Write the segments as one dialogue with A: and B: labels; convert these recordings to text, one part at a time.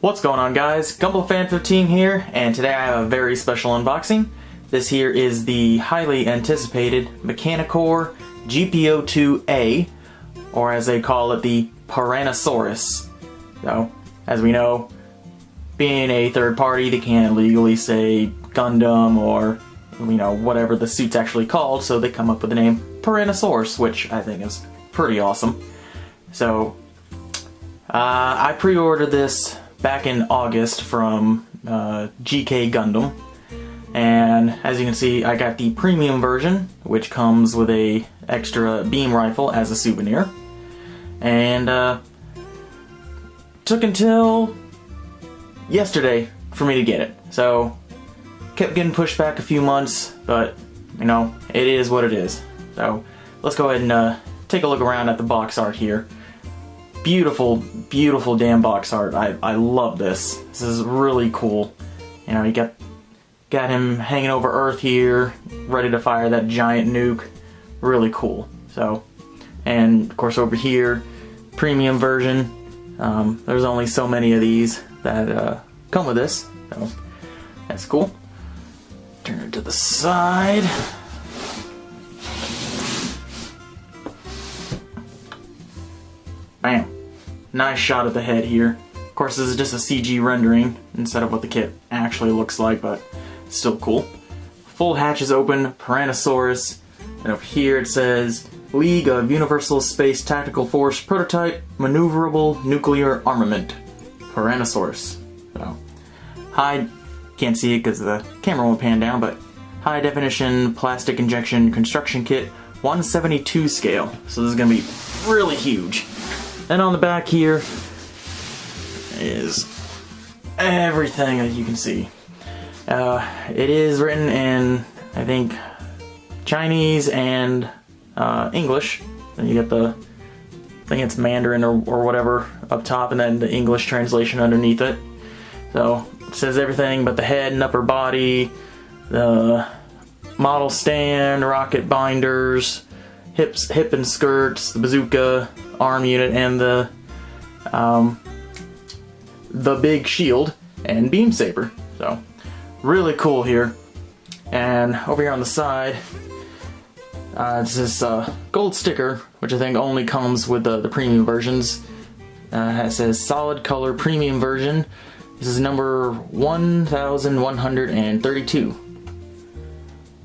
A: What's going on, guys? GumbleFan15 here, and today I have a very special unboxing. This here is the highly anticipated Mechanicore GP02A, or as they call it, the Pyrannosaurus. So, as we know, being a third party, they can't legally say Gundam or, whatever the suit's actually called, so they come up with the name Pyrannosaurus, which I think is pretty awesome. So, I pre-ordered this back in August from GK Gundam, and as you can see, I got the premium version, which comes with a extra beam rifle as a souvenir, and took until yesterday for me to get it. So kept getting pushed back a few months, but it is what it is. So let's go ahead and take a look around at the box art here. Beautiful, beautiful damn box art. I love this. This is really cool. You got him hanging over Earth here, ready to fire that giant nuke. Really cool. So, and of course over here, premium version. There's only so many of these that come with this, so that's cool. Turn it to the side. Bam. Nice shot at the head here. Of course, this is just a CG rendering instead of what the kit actually looks like, but it's still cool. Full hatch is open, Pyrannosaurus, and over here it says League of Universal Space Tactical Force Prototype Maneuverable Nuclear Armament, Pyrannosaurus. So, can't see it because the camera won't pan down, but high definition plastic injection construction kit, 172 scale. So this is going to be really huge. And on the back here is everything that you can see. It is written in, I think, Chinese and English. And you get the, I think it's Mandarin or whatever up top, and then the English translation underneath it. So it says everything but the head and upper body, the model stand, rocket binders, hip and skirts, the bazooka, arm unit, and the big shield and beam saber. So really cool here. And over here on the side, it's this gold sticker, which I think only comes with the premium versions. It says solid color premium version. This is number 1132.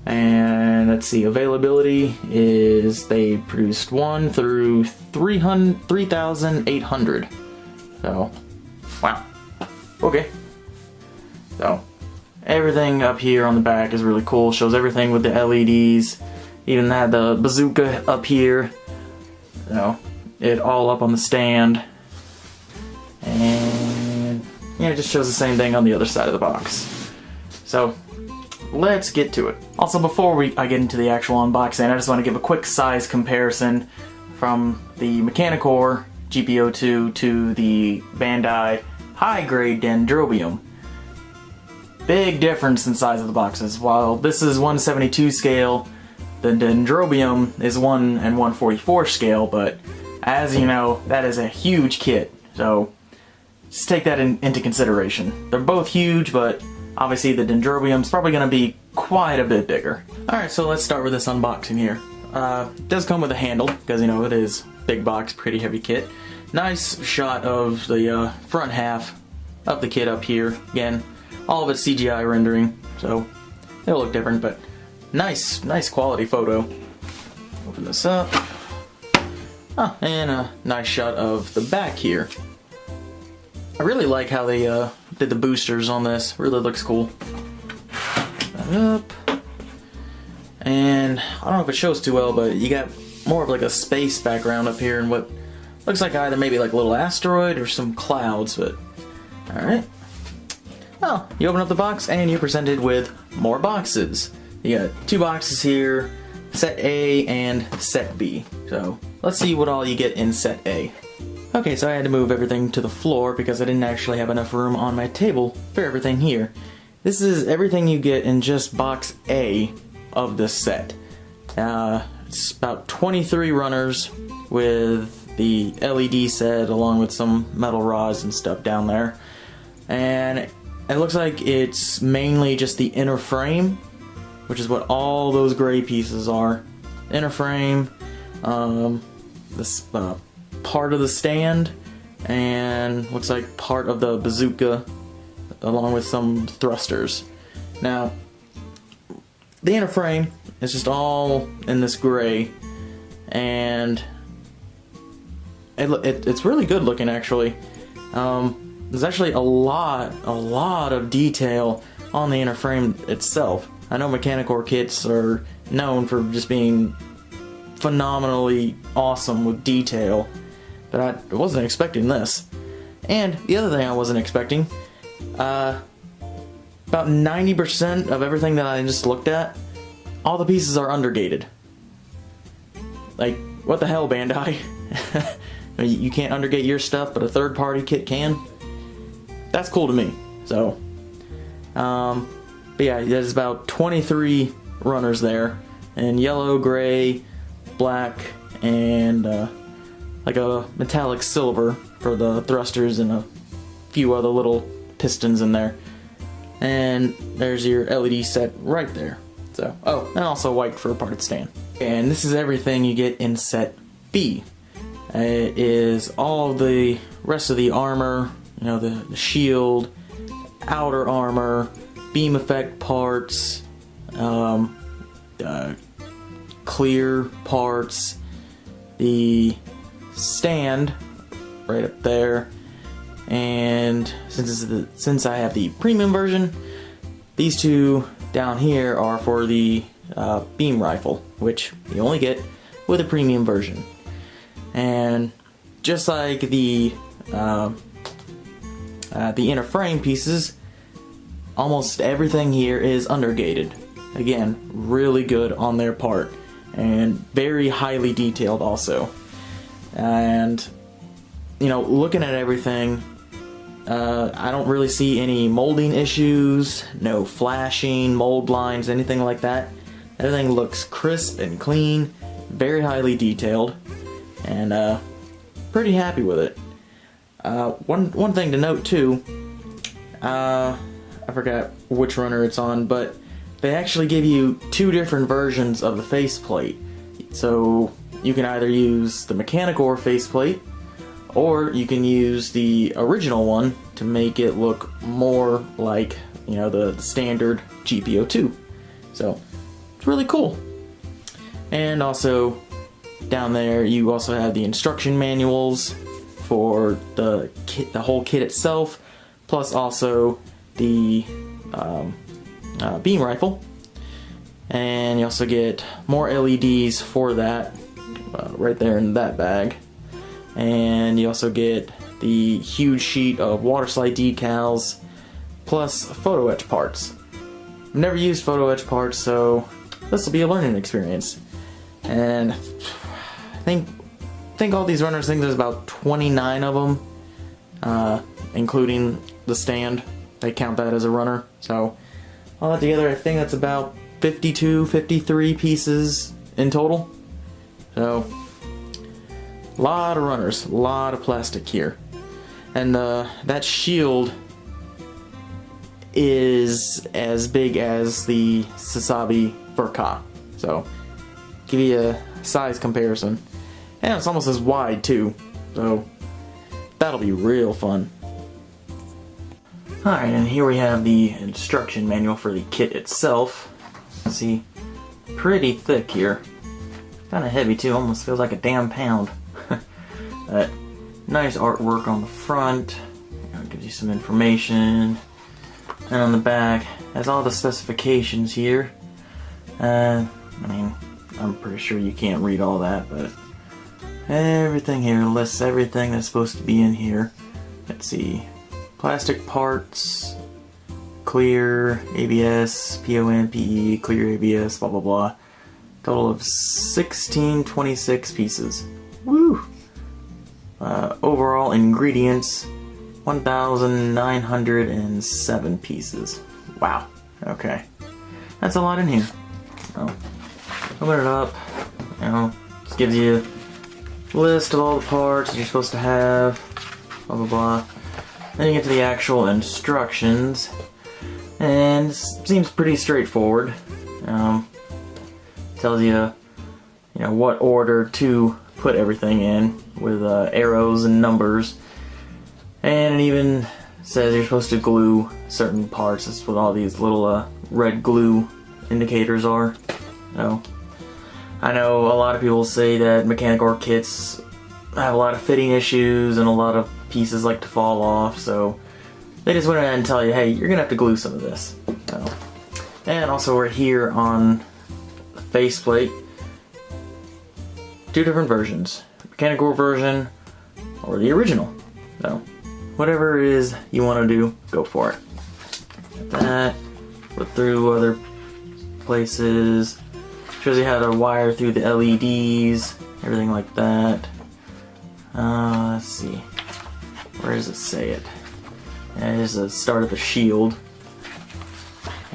A: And let's see, availability is they produced 1 through 3,800. So, wow. Okay. So, everything up here on the back is really cool. Shows everything with the LEDs. Even had the bazooka up here. So, it all up on the stand. And yeah, it just shows the same thing on the other side of the box. So, let's get to it. Also, before I get into the actual unboxing, I just want to give a quick size comparison from the Mechanicore GP02 to the Bandai high-grade Dendrobium. Big difference in size of the boxes. While this is 172 scale, the Dendrobium is 1 and 144 scale, but as you know, that is a huge kit, so just take that into consideration. They're both huge, but obviously the Dendrobium's probably going to be quite a bit bigger. Alright, so let's start with this unboxing here. It does come with a handle, because it is big box, pretty heavy kit. Nice shot of the front half of the kit up here. Again, all of it's CGI rendering, so it'll look different, but nice quality photo. Open this up. Oh, and a nice shot of the back here. I really like how they did the boosters on this. Really looks cool. That up. And I don't know if it shows too well, but you got more of like a space background up here and what looks like either maybe like a little asteroid or some clouds, but alright. Well, you open up the box and you're presented with more boxes. You got 2 boxes here, set A and set B. So let's see what all you get in set A. Okay, so I had to move everything to the floor because I didn't actually have enough room on my table for everything here. This is everything you get in just box A of this set. It's about 23 runners with the LED set along with some metal rods and stuff down there. and it looks like it's mainly just the inner frame, which is what all those gray pieces are. Inner frame, this part of the stand, and looks like part of the bazooka, along with some thrusters. Now, the inner frame is just all in this gray, and it's really good looking, actually. There's actually a lot of detail on the inner frame itself. I know Mechanicore kits are known for just being phenomenally awesome with detail, but I wasn't expecting this. And the other thing I wasn't expecting, about 90% of everything that I just looked at, all the pieces are undergated. Like, what the hell, Bandai? You can't undergate your stuff, but a third-party kit can? That's cool to me. So, but yeah, there's about 23 runners there, and yellow, gray, black, and like a metallic silver for the thrusters, and a few other little pistons in there. And there's your LED set right there. So, oh, and also white for a parted stand. And this is everything you get in set B. It is all of the rest of the armor, you know, the shield, outer armor, beam effect parts, clear parts, the stand right up there, and since I have the premium version, these two down here are for the beam rifle, which you only get with a premium version. And just like the inner frame pieces, almost everything here is undergated. Again, really good on their part, and very highly detailed also. And you know, looking at everything, I don't really see any molding issues, no flashing, mold lines, anything like that. Everything looks crisp and clean, very highly detailed, and pretty happy with it. One thing to note too, I forgot which runner it's on, but they actually give you two different versions of the faceplate. So you can either use the Mechanicore faceplate, or you can use the original one to make it look more like, you know, the standard GP02. So it's really cool. And also down there you also have the instruction manuals for the kit, the whole kit itself, plus also the beam rifle. And you also get more LEDs for that right there in that bag. And you also get the huge sheet of water slide decals, plus photo etch parts. I've never used photo etch parts, so this will be a learning experience. And I think all these runners, I think there's about 29 of them, including the stand. They count that as a runner. So all that together, I think that's about 52, 53 pieces in total. So a lot of runners, a lot of plastic here. And that shield is as big as the Sasabi Furka. So give you a size comparison. And it's almost as wide too. So that'll be real fun. Alright, and here we have the instruction manual for the kit itself. See, pretty thick here. Kinda heavy too, almost feels like a damn pound. But nice artwork on the front, you know, gives you some information. And on the back has all the specifications here. I mean, I'm pretty sure you can't read all that, but everything here lists everything that's supposed to be in here. Let's see, plastic parts, clear, ABS, PON, PE, clear ABS, blah blah blah. Total of 1626 pieces. Woo! Overall ingredients, 1,907 pieces. Wow. Okay. That's a lot in here. So, open it up. You know, just gives you a list of all the parts that you're supposed to have. Blah blah blah. Then you get to the actual instructions, and it seems pretty straightforward. Tells you, what order to put everything in with arrows and numbers, and it even says you're supposed to glue certain parts. That's what all these little red glue indicators are. So, I know a lot of people say that Mechanicore kits have a lot of fitting issues and a lot of pieces like to fall off, so they just went ahead and tell you, hey, you're gonna have to glue some of this. So, and also we're here on the faceplate. Two different versions, Mechanicore version or the original. So, whatever it is you want to do, go for it. Got that. Put through other places. Shows you how to wire through the LEDs, everything like that. Let's see. Where does it say it? Yeah, here's the start of the shield.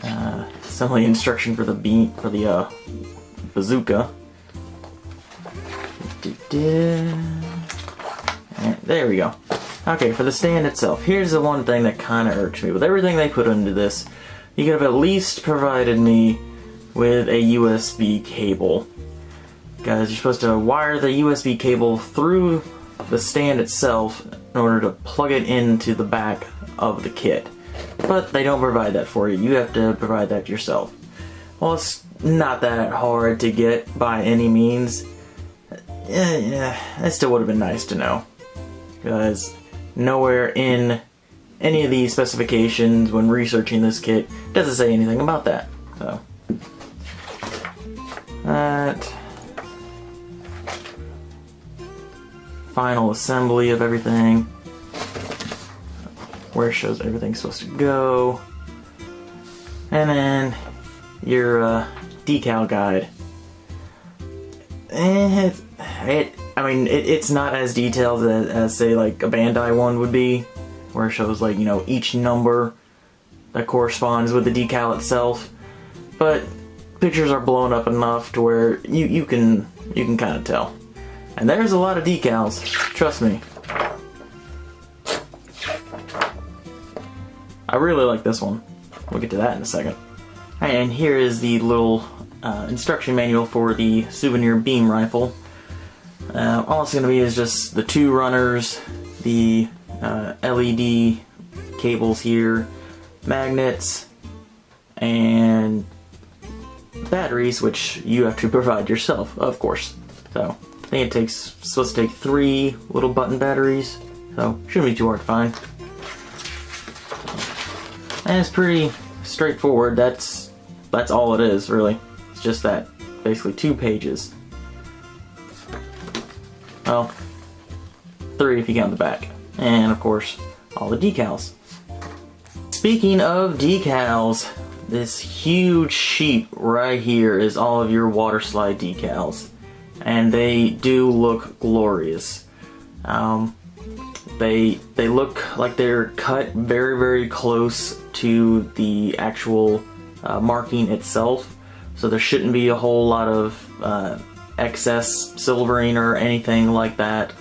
A: Assembly instruction for the bazooka. And there we go. Okay, for the stand itself, here's the one thing that kind of irks me. With everything they put into this, you could have at least provided me with a USB cable. Because you're supposed to wire the USB cable through the stand itself in order to plug it into the back of the kit. But they don't provide that for you. You have to provide that yourself. Well, it's not that hard to get by any means. Yeah, it still would have been nice to know. Because nowhere in any of these specifications when researching this kit does it say anything about that. So, that final assembly of everything, where it shows everything's supposed to go, and then your decal guide. It's not as detailed as say like a Bandai one would be, where it shows like each number that corresponds with the decal itself, but pictures are blown up enough to where you can kind of tell. And there's a lot of decals, trust me. I really like this one. We'll get to that in a second. Alright, and here is the little instruction manual for the souvenir beam rifle. All it's going to be is just the two runners, the LED cables here, magnets, and batteries, which you have to provide yourself, of course. So, I think it's supposed to take 3 little button batteries, so shouldn't be too hard to find. And it's pretty straightforward. That's all it is, really. It's just that, basically 2 pages. Well, 3 if you count the back. And of course, all the decals. Speaking of decals, this huge sheet right here is all of your water slide decals. And they do look glorious. They look like they're cut very, very close to the actual marking itself. So there shouldn't be a whole lot of excess silvering or anything like that.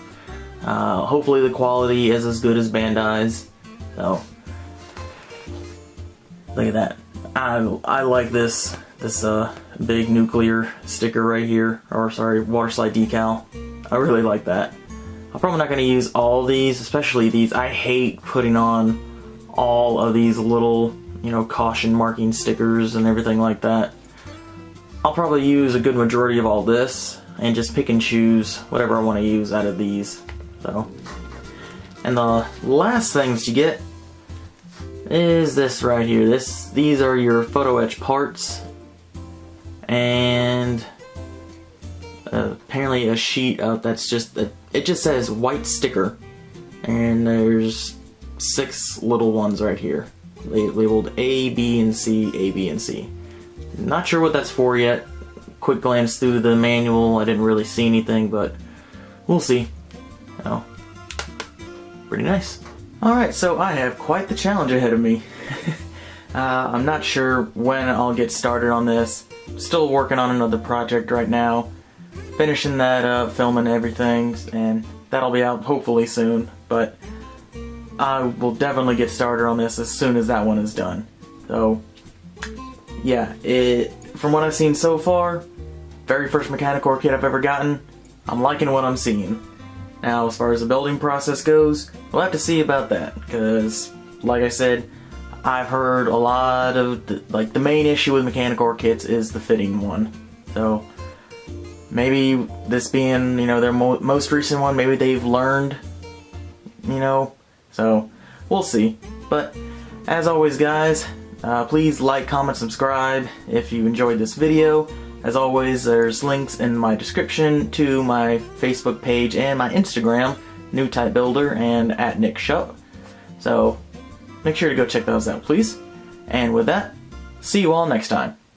A: Hopefully the quality is as good as Bandai's. So look at that. I like this big nuclear sticker right here, or sorry, water slide decal. I really like that. I'm probably not going to use all these, especially these. I hate putting on all of these little, caution marking stickers and everything like that. I'll probably use a good majority of all this and just pick and choose whatever I want to use out of these. So, and the last things you get is this right here. These are your photo etch parts, and apparently a sheet of that's just it just says white sticker, and there's 6 little ones right here labeled A, B, and C, A, B, and C. Not sure what that's for yet. Quick glance through the manual, I didn't really see anything, but we'll see. Oh, pretty nice. Alright, so I have quite the challenge ahead of me. I'm not sure when I'll get started on this. Still working on another project right now. Finishing that up, filming everything, and that'll be out hopefully soon. But I will definitely get started on this as soon as that one is done. So, yeah, from what I've seen so far, very first Mechanicore kit I've ever gotten, I'm liking what I'm seeing. Now, as far as the building process goes, we'll have to see about that, because, like I said, I've heard a lot of, the main issue with Mechanicore kits is the fitting one. So, maybe this being, their most recent one, maybe they've learned, so we'll see. But, as always guys, please like, comment, subscribe if you enjoyed this video. As always, there's links in my description to my Facebook page and my Instagram, New Type Builder and @NickShup. So make sure to go check those out, please. And with that, see you all next time.